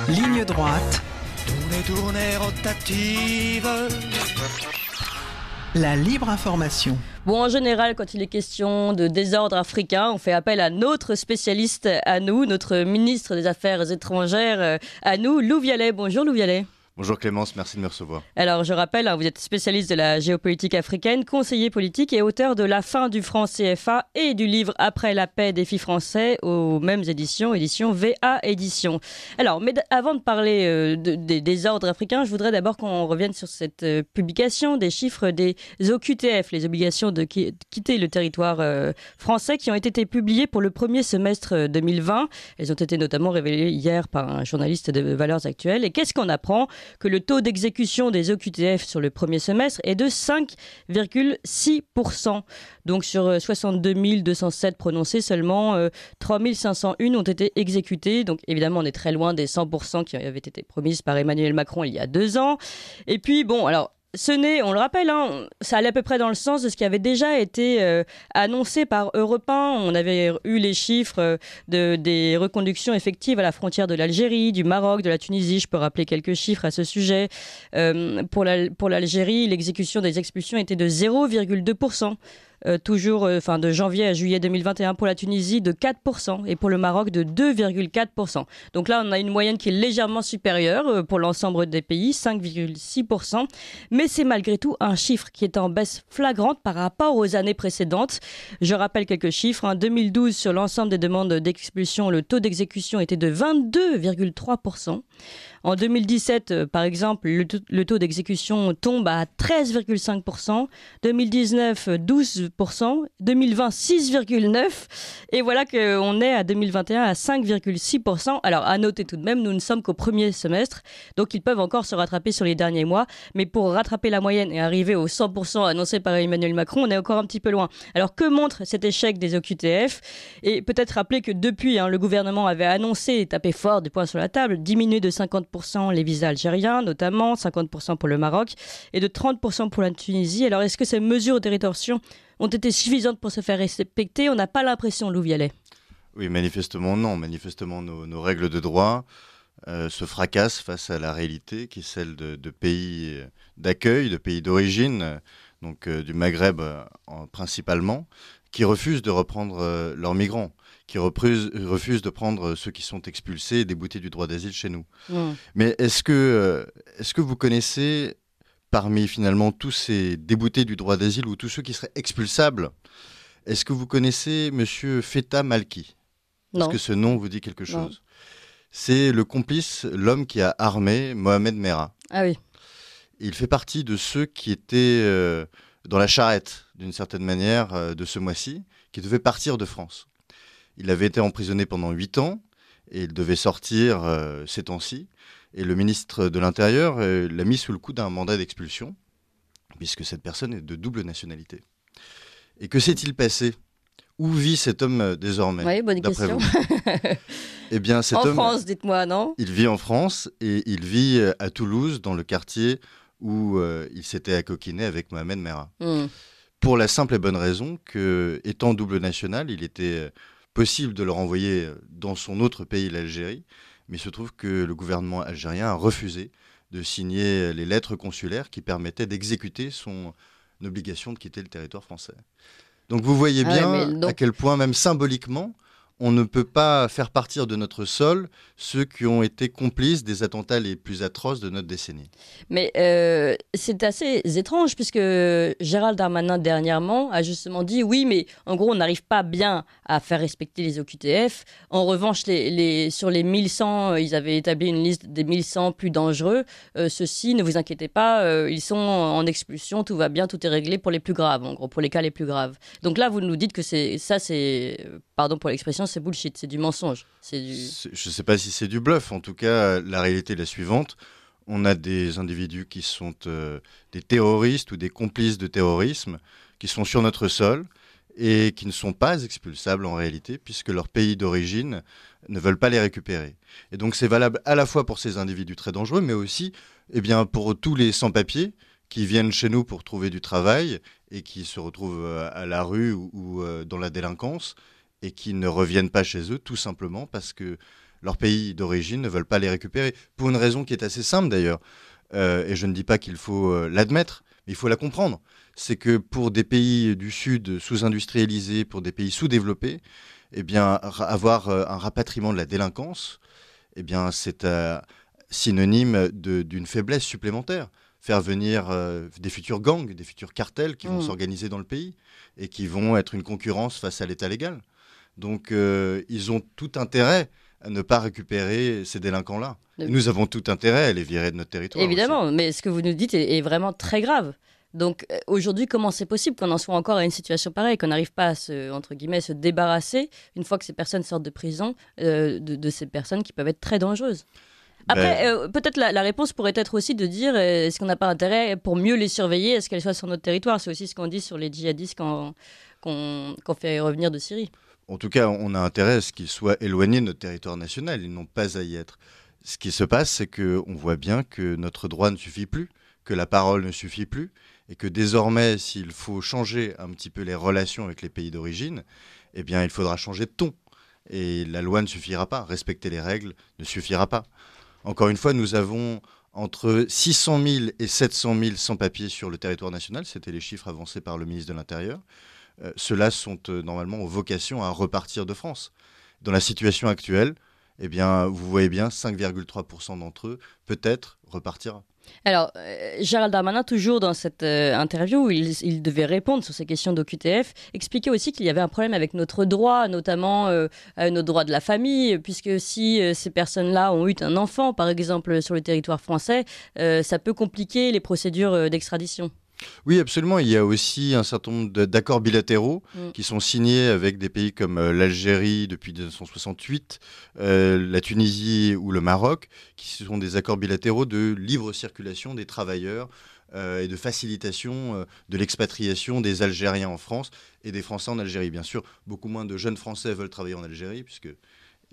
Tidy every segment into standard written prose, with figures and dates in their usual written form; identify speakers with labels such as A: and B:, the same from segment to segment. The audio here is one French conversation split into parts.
A: Ligne droite.
B: Tournez, rotative.
A: La libre information.
C: Bon, en général, quand il est question de désordre africain, on fait appel à notre spécialiste à nous, notre ministre des Affaires étrangères à nous, Lou Vialet. Bonjour Lou Vialet.
D: Bonjour Clémence, merci de me recevoir.
C: Alors je rappelle, vous êtes spécialiste de la géopolitique africaine, conseiller politique et auteur de La fin du franc CFA et du livre Après la paix, défi français aux mêmes édition VA Édition. Alors, mais avant de parler des désordres africains, je voudrais d'abord qu'on revienne sur cette publication des chiffres des OQTF, les obligations de quitter le territoire français, qui ont été publiées pour le premier semestre 2020. Elles ont été notamment révélées hier par un journaliste de Valeurs Actuelles. Et qu'est-ce qu'on apprend ? Que le taux d'exécution des OQTF sur le premier semestre est de 5,6%. Donc sur 62 207 prononcés, seulement 3 501 ont été exécutés. Donc évidemment, on est très loin des 100% qui avaient été promises par Emmanuel Macron il y a 2 ans. Et puis bon, alors... Ce n'est, on le rappelle, ça allait à peu près dans le sens de ce qui avait déjà été annoncé par Europe 1. On avait eu les chiffres des reconductions effectives à la frontière de l'Algérie, du Maroc, de la Tunisie. Je peux rappeler quelques chiffres à ce sujet. Pour l'Algérie, l'exécution des expulsions était de 0,2%. Toujours de janvier à juillet 2021, pour la Tunisie de 4% et pour le Maroc de 2,4%. Donc là, on a une moyenne qui est légèrement supérieure pour l'ensemble des pays, 5,6%. Mais c'est malgré tout un chiffre qui est en baisse flagrante par rapport aux années précédentes. Je rappelle quelques chiffres. En 2012, sur l'ensemble des demandes d'expulsion, le taux d'exécution était de 22,3%. En 2017, par exemple, le taux d'exécution tombe à 13,5%. 2019, 12%. 2020, 6,9%. Et voilà qu'on est à 2021 à 5,6%. Alors, à noter tout de même, nous ne sommes qu'au premier semestre. Donc, ils peuvent encore se rattraper sur les derniers mois. Mais pour rattraper la moyenne et arriver aux 100% annoncés par Emmanuel Macron, on est encore un petit peu loin. Alors, que montre cet échec des OQTF ? Et peut-être rappeler que depuis, le gouvernement avait annoncé et tapé fort du poing sur la table, diminuer de 50% les visas algériens, notamment 50% pour le Maroc et de 30% pour la Tunisie. Alors, est-ce que ces mesures de rétorsion ont été suffisantes pour se faire respecter ? On n'a pas l'impression, Lou Vialet.
D: Oui, manifestement non. Manifestement, nos règles de droit se fracassent face à la réalité qui est celle de pays d'accueil, de pays d'origine, donc du Maghreb principalement, qui refusent de reprendre leurs migrants, qui refusent de prendre ceux qui sont expulsés et déboutés du droit d'asile chez nous. Mais est-ce que vous connaissez, parmi finalement tous ces déboutés du droit d'asile ou tous ceux qui seraient expulsables, est-ce que vous connaissez Monsieur Feta Malki ?
C: Non.
D: Est-ce que ce nom vous dit quelque chose ? C'est le complice, l'homme qui a armé Mohamed Merah.
C: Ah oui.
D: Il fait partie de ceux qui étaient dans la charrette, d'une certaine manière, de ce mois-ci, qui devaient partir de France. Il avait été emprisonné pendant 8 ans et il devait sortir ces temps-ci. Et le ministre de l'Intérieur l'a mis sous le coup d'un mandat d'expulsion, puisque cette personne est de double nationalité. Et que s'est-il passé ? Où vit cet homme désormais ?
C: Oui, bonne
D: d'après
C: question.
D: vous ? Eh bien, cet homme,
C: en France, dites-moi, non ?
D: il vit en France et il vit à Toulouse, dans le quartier où il s'était accoquiné avec Mohamed Merah. Pour la simple et bonne raison que, étant double national, il était possible de le renvoyer dans son autre pays, l'Algérie, mais il se trouve que le gouvernement algérien a refusé de signer les lettres consulaires qui permettaient d'exécuter son obligation de quitter le territoire français. Donc vous voyez bien à quel point, même symboliquement, on ne peut pas faire partir de notre sol ceux qui ont été complices des attentats les plus atroces de notre décennie.
C: Mais c'est assez étrange puisque Gérald Darmanin dernièrement a justement dit oui, mais en gros on n'arrive pas bien à faire respecter les OQTF. En revanche, sur les 1100, ils avaient établi une liste des 1100 plus dangereux. Ceux-ci, ne vous inquiétez pas, ils sont en expulsion, tout va bien, tout est réglé pour les plus graves, en gros, pour les cas les plus graves. Donc là, vous nous dites que c'est pardon pour l'expression, c'est bullshit, c'est du mensonge. Je
D: ne sais pas si c'est du bluff. En tout cas, la réalité est la suivante. On a des individus qui sont des terroristes ou des complices de terrorisme qui sont sur notre sol et qui ne sont pas expulsables en réalité puisque leur pays d'origine ne veulent pas les récupérer. Et donc c'est valable à la fois pour ces individus très dangereux, mais aussi pour tous les sans-papiers qui viennent chez nous pour trouver du travail et qui se retrouvent à la rue ou dans la délinquance et qui ne reviennent pas chez eux tout simplement parce que leur pays d'origine ne veulent pas les récupérer. Pour une raison qui est assez simple d'ailleurs, et je ne dis pas qu'il faut l'admettre, mais il faut la comprendre. C'est que pour des pays du Sud sous-industrialisés, pour des pays sous-développés, eh bien, avoir un rapatriement de la délinquance, eh bien, c'est synonyme d'une faiblesse supplémentaire. Faire venir des futurs gangs, des futurs cartels qui vont s'organiser dans le pays et qui vont être une concurrence face à l'État légal. Donc, ils ont tout intérêt à ne pas récupérer ces délinquants-là. Nous avons tout intérêt à les virer de notre territoire.
C: Évidemment,
D: aussi.
C: mais ce que vous nous dites est vraiment très grave. Donc aujourd'hui, comment c'est possible qu'on en soit encore à une situation pareille, qu'on n'arrive pas à entre guillemets, se débarrasser, une fois que ces personnes sortent de prison, de ces personnes qui peuvent être très dangereuses? Après, peut-être la réponse pourrait être aussi de dire, est-ce qu'on n'a pas intérêt, pour mieux les surveiller, est-ce qu'elles soient sur notre territoire? C'est aussi ce qu'on dit sur les djihadistes qu'on fait revenir de Syrie.
D: En tout cas, on a intérêt à ce qu'ils soient éloignés de notre territoire national. Ils n'ont pas à y être. Ce qui se passe, c'est qu'on voit bien que notre droit ne suffit plus, que la parole ne suffit plus, et que désormais, s'il faut changer un petit peu les relations avec les pays d'origine, eh bien, il faudra changer de ton. Et la loi ne suffira pas. Respecter les règles ne suffira pas. Encore une fois, nous avons entre 600 000 et 700 000 sans-papiers sur le territoire national. C'était les chiffres avancés par le ministre de l'Intérieur. Ceux-là sont normalement aux vocations à repartir de France. Dans la situation actuelle, eh bien, vous voyez bien, 5,3% d'entre eux, peut-être, repartira.
C: Alors, Gérald Darmanin, toujours dans cette interview où il devait répondre sur ces questions d'OQTF, expliquait aussi qu'il y avait un problème avec notre droit, notamment notre droit de la famille, puisque si ces personnes-là ont eu un enfant, par exemple, sur le territoire français, ça peut compliquer les procédures d'extradition.
D: Oui, absolument. Il y a aussi un certain nombre d'accords bilatéraux qui sont signés avec des pays comme l'Algérie depuis 1968, la Tunisie ou le Maroc, qui sont des accords bilatéraux de libre circulation des travailleurs et de facilitation de l'expatriation des Algériens en France et des Français en Algérie. Bien sûr, beaucoup moins de jeunes Français veulent travailler en Algérie, puisque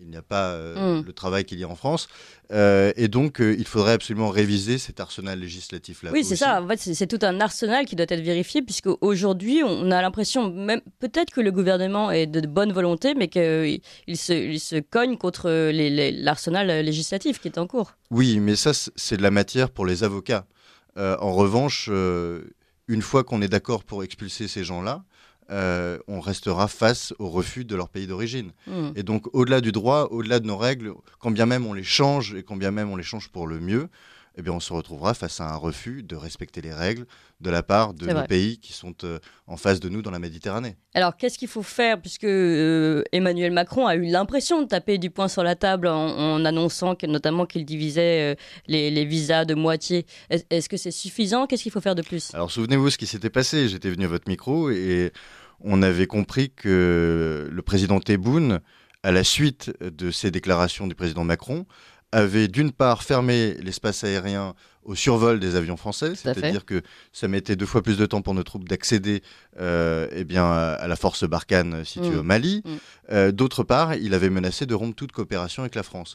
D: il n'y a pas le travail qu'il y a en France. Et donc, il faudrait absolument réviser cet arsenal législatif-là.
C: Oui, c'est ça. En fait, c'est tout un arsenal qui doit être vérifié, puisqu'aujourd'hui, on a l'impression, même peut-être que le gouvernement est de bonne volonté, mais qu'il se cogne contre l'arsenal législatif qui est en cours.
D: Oui, mais ça, c'est de la matière pour les avocats. En revanche, une fois qu'on est d'accord pour expulser ces gens-là, on restera face au refus de leur pays d'origine. Et donc, au-delà du droit, au-delà de nos règles, quand bien même on les change, et quand bien même on les change pour le mieux, eh bien, on se retrouvera face à un refus de respecter les règles de la part de nos pays qui sont en face de nous dans la Méditerranée.
C: Alors, qu'est-ce qu'il faut faire, puisque Emmanuel Macron a eu l'impression de taper du poing sur la table en annonçant notamment qu'il divisait les visas de moitié. Est-ce que c'est suffisant? Qu'est-ce qu'il faut faire de plus?
D: Alors, souvenez-vous ce qui s'était passé. J'étais venu à votre micro et on avait compris que le président Tebboune, à la suite de ces déclarations du président Macron, avait d'une part fermé l'espace aérien au survol des avions français, c'est-à-dire que ça mettait 2 fois plus de temps pour nos troupes d'accéder à la force Barkhane située au Mali. D'autre part, il avait menacé de rompre toute coopération avec la France.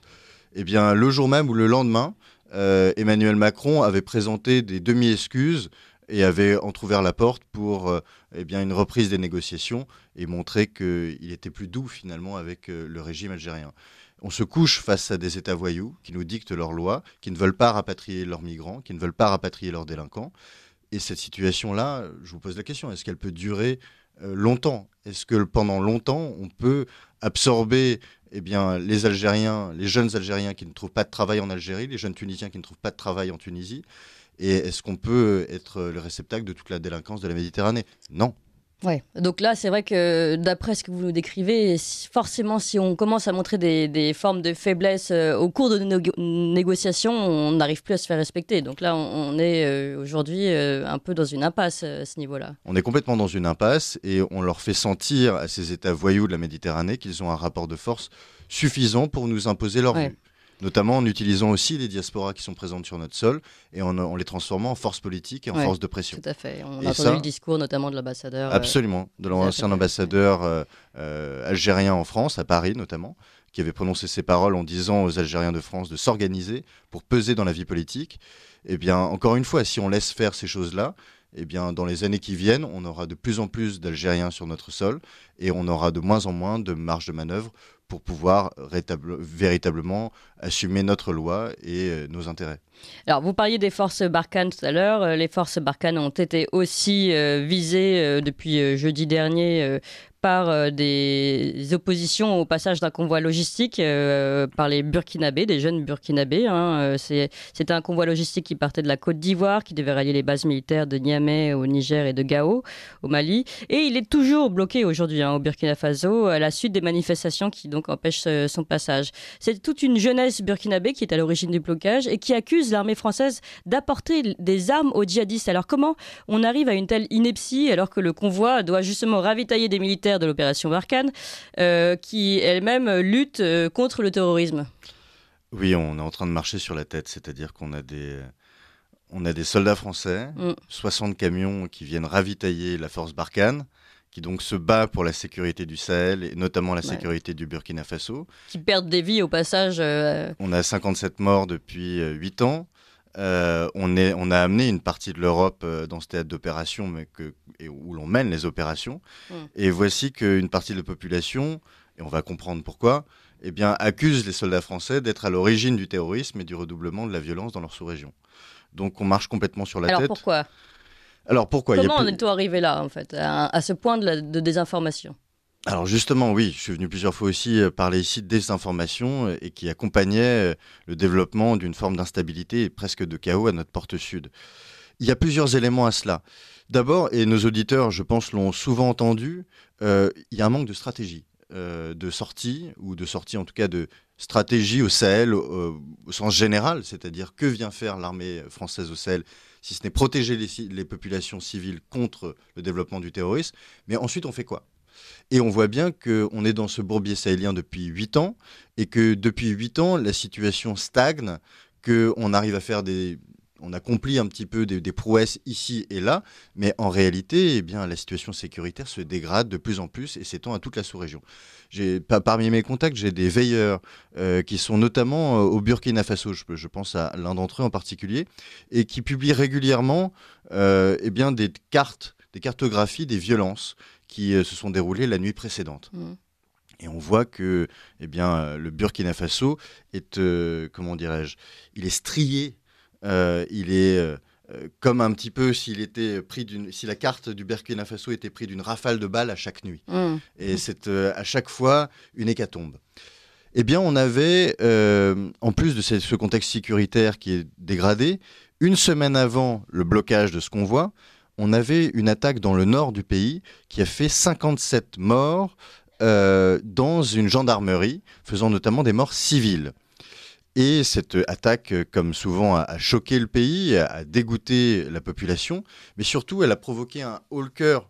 D: Eh bien, le jour même ou le lendemain, Emmanuel Macron avait présenté des demi-excuses et avait entrouvert la porte pour une reprise des négociations et montrer qu'il était plus doux finalement avec le régime algérien. On se couche face à des États voyous qui nous dictent leurs lois, qui ne veulent pas rapatrier leurs migrants, qui ne veulent pas rapatrier leurs délinquants. Et cette situation-là, je vous pose la question, est-ce qu'elle peut durer longtemps? Est-ce que pendant longtemps, on peut absorber les Algériens, les jeunes Algériens qui ne trouvent pas de travail en Algérie, les jeunes Tunisiens qui ne trouvent pas de travail en Tunisie? Et est-ce qu'on peut être le réceptacle de toute la délinquance de la Méditerranée? Non.
C: Ouais. Donc là, c'est vrai que d'après ce que vous nous décrivez, forcément, si on commence à montrer des formes de faiblesse au cours de nos négociations, on n'arrive plus à se faire respecter. Donc là, on est aujourd'hui un peu dans une impasse à ce niveau-là.
D: On est complètement dans une impasse et on leur fait sentir à ces États voyous de la Méditerranée qu'ils ont un rapport de force suffisant pour nous imposer leur vue. Notamment en utilisant aussi les diasporas qui sont présentes sur notre sol et en les transformant en force politique et en force de pression.
C: Tout à fait. On a entendu le discours notamment de l'ambassadeur.
D: Absolument, de l'ancien ambassadeur algérien en France, à Paris notamment, qui avait prononcé ces paroles en disant aux Algériens de France de s'organiser pour peser dans la vie politique. Eh bien, encore une fois, si on laisse faire ces choses-là, eh bien, dans les années qui viennent, on aura de plus en plus d'Algériens sur notre sol et on aura de moins en moins de marge de manœuvre pour pouvoir véritablement assumer notre loi et nos intérêts.
C: Alors, vous parliez des forces Barkhane tout à l'heure. Les forces Barkhane ont été aussi visées depuis jeudi dernier par des oppositions au passage d'un convoi logistique par les Burkinabés, des jeunes Burkinabés. C'était un convoi logistique qui partait de la Côte d'Ivoire, qui devait rallier les bases militaires de Niamey au Niger et de Gao au Mali. Et il est toujours bloqué aujourd'hui au Burkina Faso à la suite des manifestations qui donc empêchent son passage. C'est toute une jeunesse burkinabé qui est à l'origine du blocage et qui accuse l'armée française d'apporter des armes aux djihadistes. Alors comment on arrive à une telle ineptie alors que le convoi doit justement ravitailler des militaires de l'opération Barkhane qui elle-même lutte contre le terrorisme?
D: Oui, on est en train de marcher sur la tête, c'est-à-dire qu'on a des soldats français, 60 camions qui viennent ravitailler la force Barkhane, qui donc se bat pour la sécurité du Sahel et notamment la sécurité du Burkina Faso. Qui
C: perdent des vies au passage.
D: On a 57 morts depuis 8 ans. On a amené une partie de l'Europe dans ce théâtre d'opération où l'on mène les opérations. Et voici qu'une partie de la population, et on va comprendre pourquoi, accuse les soldats français d'être à l'origine du terrorisme et du redoublement de la violence dans leur sous-région. Donc on marche complètement sur la tête.
C: Alors pourquoi Comment en est-on arrivé là, en fait, à ce point de désinformation?
D: Alors justement, oui, je suis venu plusieurs fois aussi parler ici de désinformation et qui accompagnait le développement d'une forme d'instabilité et presque de chaos à notre porte sud. Il y a plusieurs éléments à cela. D'abord, et nos auditeurs, je pense, l'ont souvent entendu, il y a un manque de stratégie, de sortie, ou de sortie en tout cas de stratégie au Sahel au sens général, c'est-à-dire que vient faire l'armée française au Sahel, si ce n'est protéger les populations civiles contre le développement du terrorisme, mais ensuite on fait quoi ? Et on voit bien qu'on est dans ce bourbier sahélien depuis 8 ans, et que depuis 8 ans, la situation stagne, qu'on arrive à faire on accomplit un petit peu des prouesses ici et là, mais en réalité, la situation sécuritaire se dégrade de plus en plus et s'étend à toute la sous-région. Parmi mes contacts, j'ai des veilleurs qui sont notamment au Burkina Faso, je pense à l'un d'entre eux en particulier, et qui publient régulièrement des cartographies des violences qui se sont déroulées la nuit précédente. Et on voit que le Burkina Faso est, il est strié. Il est comme un petit peu si la carte du Burkina Faso était prise d'une rafale de balles à chaque nuit. Et c'est à chaque fois une hécatombe. On avait, en plus de ce contexte sécuritaire qui est dégradé, une semaine avant le blocage de ce convoi, on avait une attaque dans le nord du pays qui a fait 57 morts dans une gendarmerie, faisant notamment des morts civiles. Et cette attaque, comme souvent, a choqué le pays, a dégoûté la population, mais surtout, elle a provoqué un haut-le-cœur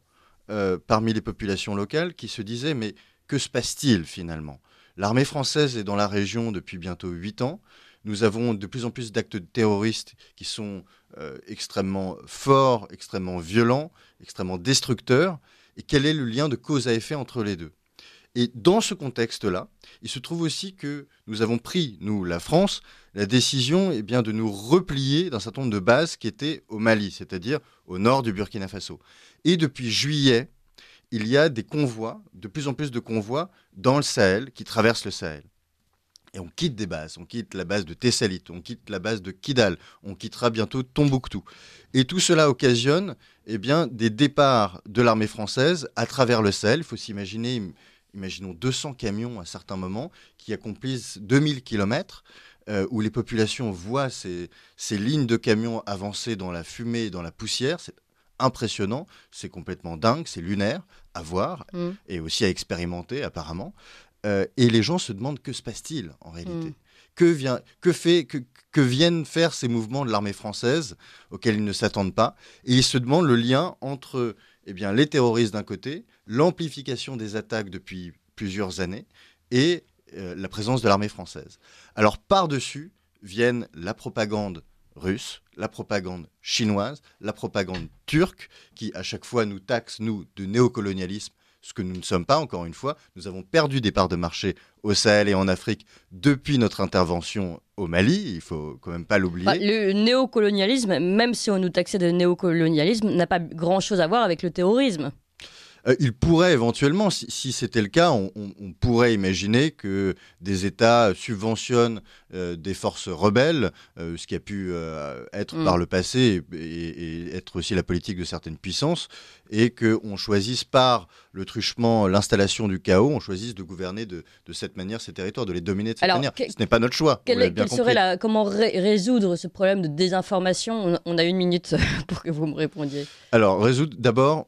D: parmi les populations locales qui se disaient « mais que se passe-t-il finalement ?» L'armée française est dans la région depuis bientôt 8 ans. Nous avons de plus en plus d'actes terroristes qui sont extrêmement forts, extrêmement violents, extrêmement destructeurs. Et quel est le lien de cause à effet entre les deux ? Et dans ce contexte-là, il se trouve aussi que nous avons pris, nous, la France, la décision de nous replier d'un certain nombre de bases qui étaient au Mali, c'est-à-dire au nord du Burkina Faso. Et depuis juillet, il y a des convois, de plus en plus de convois dans le Sahel, qui traversent le Sahel. Et on quitte des bases, on quitte la base de Tessalit, on quitte la base de Kidal, on quittera bientôt Tombouctou. Et tout cela occasionne des départs de l'armée française à travers le Sahel. Il faut s'imaginer... Imaginons 200 camions à certains moments qui accomplissent 2000 km où les populations voient ces lignes de camions avancer dans la fumée et dans la poussière. C'est impressionnant, c'est complètement dingue, c'est lunaire à voir et aussi à expérimenter apparemment. Et les gens se demandent que se passe-t-il en réalité ? Que viennent faire ces mouvements de l'armée française auxquels ils ne s'attendent pas ? Et ils se demandent le lien entre les terroristes d'un côté, l'amplification des attaques depuis plusieurs années et la présence de l'armée française. Alors par-dessus viennent la propagande russe, la propagande chinoise, la propagande turque qui à chaque fois nous taxe, nous, de néocolonialisme, ce que nous ne sommes pas, encore une fois. Nous avons perdu des parts de marché au Sahel et en Afrique depuis notre intervention au Mali, il ne faut quand même pas l'oublier.
C: Le néocolonialisme, même si on nous taxait de néocolonialisme, n'a pas grand-chose à voir avec le terrorisme.
D: Il pourrait éventuellement, si c'était le cas, on pourrait imaginer que des États subventionnent des forces rebelles, ce qui a pu être par le passé et être aussi la politique de certaines puissances, et qu'on choisisse par le truchement, l'installation du chaos, on choisisse de gouverner de cette manière ces territoires, de les dominer de cette manière. Ce n'est pas notre choix.
C: Comment résoudre ce problème de désinformation ? On a 1 minute pour que vous me répondiez.
D: Alors, résoudre d'abord...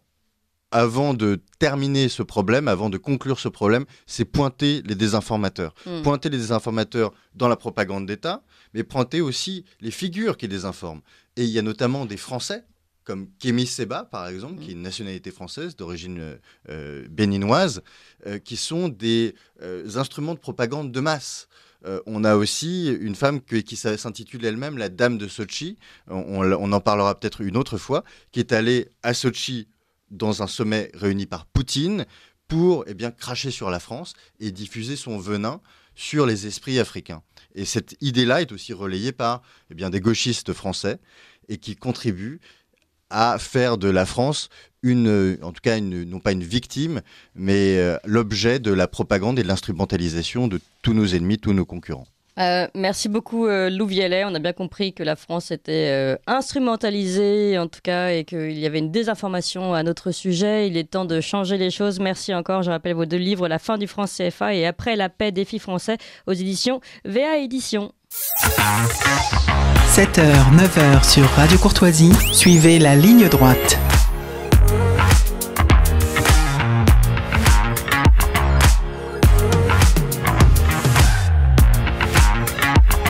D: Avant de terminer ce problème, avant de conclure ce problème, c'est pointer les désinformateurs. Pointer les désinformateurs dans la propagande d'État, mais pointer aussi les figures qui désinforment. Et il y a notamment des Français, comme Kémy Séba, par exemple, qui est une nationalité française d'origine béninoise, qui sont des instruments de propagande de masse. On a aussi une femme qui s'intitule elle-même la Dame de Sotchi, on en parlera peut-être une autre fois, qui est allée à Sotchi dans un sommet réuni par Poutine pour cracher sur la France et diffuser son venin sur les esprits africains. Et cette idée-là est aussi relayée par des gauchistes français et qui contribuent à faire de la France non pas une victime, mais l'objet de la propagande et de l'instrumentalisation de tous nos ennemis, tous nos concurrents.
C: Merci beaucoup Lou Vialet. On a bien compris que la France était instrumentalisée en tout cas et qu'il y avait une désinformation à notre sujet. Il est temps de changer les choses. Merci encore. Je rappelle vos 2 livres, La fin du franc CFA et Après la paix, défi français aux éditions VA Éditions.
A: 7h, 9h sur Radio Courtoisie. Suivez la ligne droite.